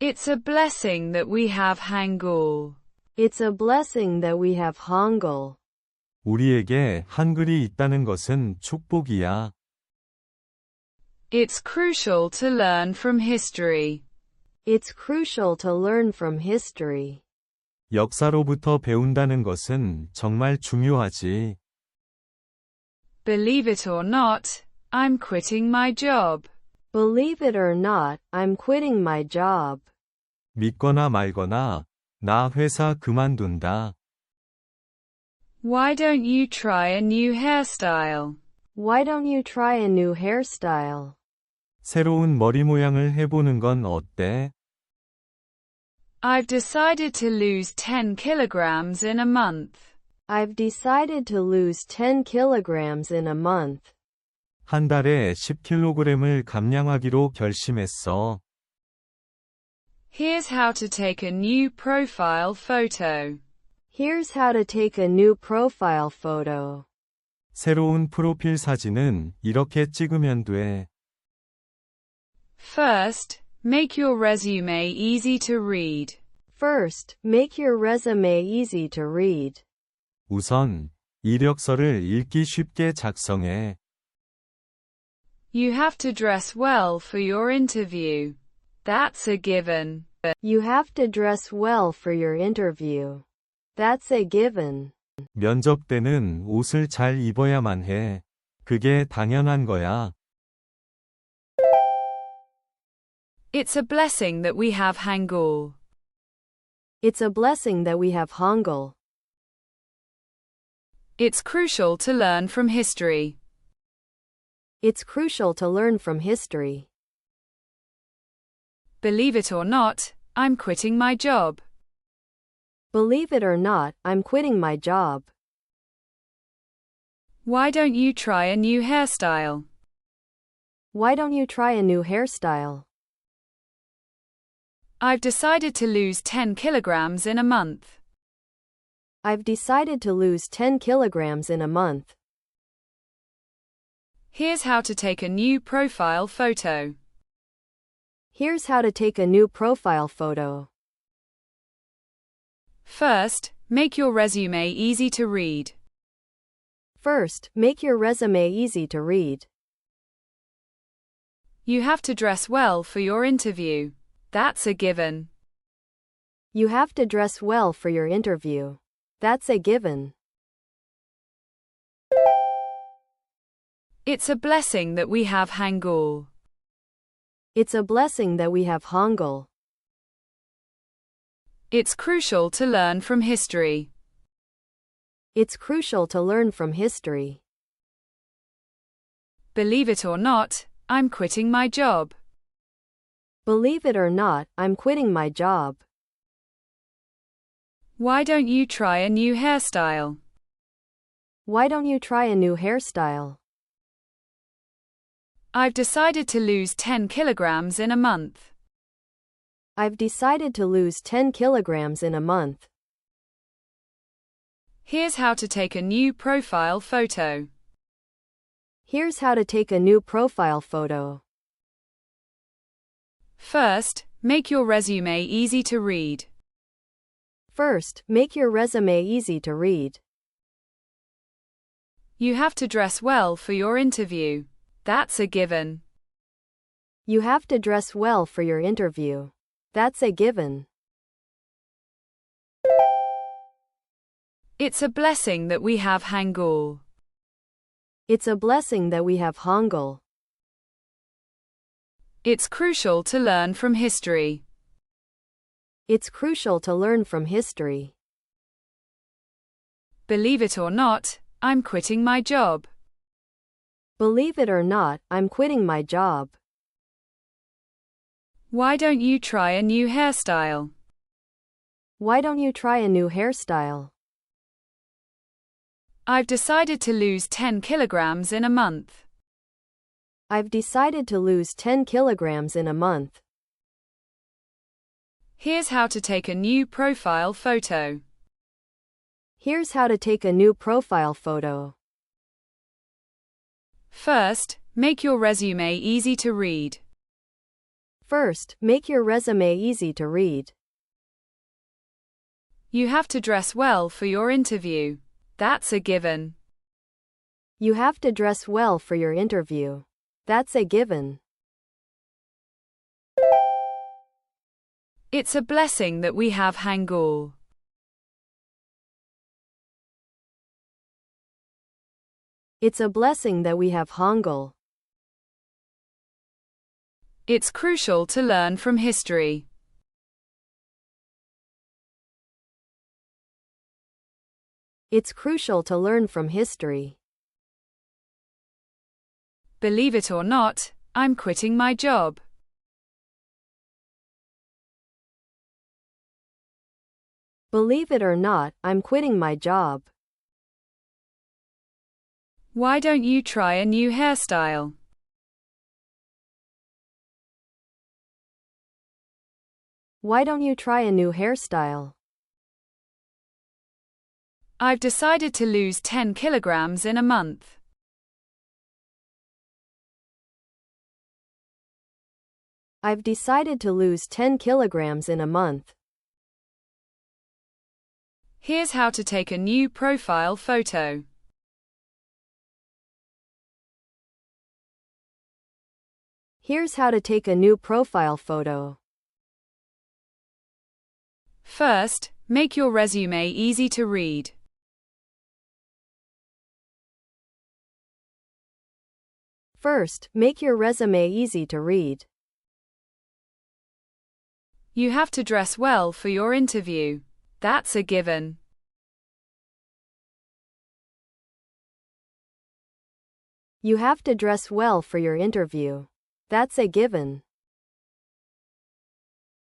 It's a blessing that we have Hangul. It's a blessing that we have Hangul. 우리에게 한글이 있다는 것은 축복이야. It's crucial to learn from history. It's crucial to learn from history. 역사로부터 배운다는 것은 정말 중요하지. Believe it or not, I'm quitting my job. Believe it or not, I'm quitting my job. 믿거나 말거나, 나 회사 그만둔다. Why don't you try a new hairstyle? Why don't you try a new hairstyle? 새로운 머리 모양을 해보는 건 어때? I've decided to lose 10 kilograms in a month. I've decided to lose 10 kilograms in a month. 한 달에 10kg을 감량하기로 결심했어. Here's how to take a new profile photo. Here's how to take a new profile photo. 새로운 프로필 사진은 이렇게 찍으면 돼. First, make your resume easy to read. First, make your resume easy to read. 우선, 이력서를 읽기 쉽게 작성해. You have to dress well for your interview. That's a given. You have to dress well for your interview. That's a given. 면접 때는 옷을 잘 입어야만 해. 그게 당연한 거야. It's a blessing that we have Hangul. It's a blessing that we have Hangul. It's crucial to learn from history. It's crucial to learn from history. Believe it or not, I'm quitting my job. Believe it or not, I'm quitting my job. Why don't you try a new hairstyle? Why don't you try a new hairstyle? I've decided to lose 10 kilograms in a month. I've decided to lose 10 kilograms in a month. Here's how to take a new profile photo. Here's how to take a new profile photo. First, make your resume easy to read. First, make your resume easy to read. You have to dress well for your interview. That's a given. You have to dress well for your interview. That's a given. It's a blessing that we have Hangul. It's a blessing that we have Hangul. It's crucial to learn from history. It's crucial to learn from history. Believe it or not, I'm quitting my job. Believe it or not, I'm quitting my job. Why don't you try a new hairstyle? Why don't you try a new hairstyle? I've decided to lose 10 kilograms in a month. I've decided to lose 10 kilograms in a month. Here's how to take a new profile photo. Here's how to take a new profile photo. First, make your resume easy to read. First, make your resume easy to read. You have to dress well for your interview. That's a given. You have to dress well for your interview. That's a given. It's a blessing that we have Hangul. It's a blessing that we have Hangul. It's crucial to learn from history. It's crucial to learn from history. Believe it or not, I'm quitting my job. Believe it or not, I'm quitting my job. Why don't you try a new hairstyle? Why don't you try a new hairstyle? I've decided to lose 10 kilograms in a month. I've decided to lose 10 kilograms in a month. Here's how to take a new profile photo. Here's how to take a new profile photo. First, make your resume easy to read. First, make your resume easy to read. You have to dress well for your interview. That's a given. You have to dress well for your interview. That's a given. It's a blessing that we have Hangul. It's a blessing that we have Hangul. It's crucial to learn from history. It's crucial to learn from history. Believe it or not, I'm quitting my job. Believe it or not, I'm quitting my job. Why don't you try a new hairstyle? Why don't you try a new hairstyle? I've decided to lose 10 kilograms in a month. I've decided to lose 10 kilograms in a month. Here's how to take a new profile photo. Here's how to take a new profile photo. First, make your resume easy to read. First, make your resume easy to read. You have to dress well for your interview. That's a given. You have to dress well for your interview. That's a given.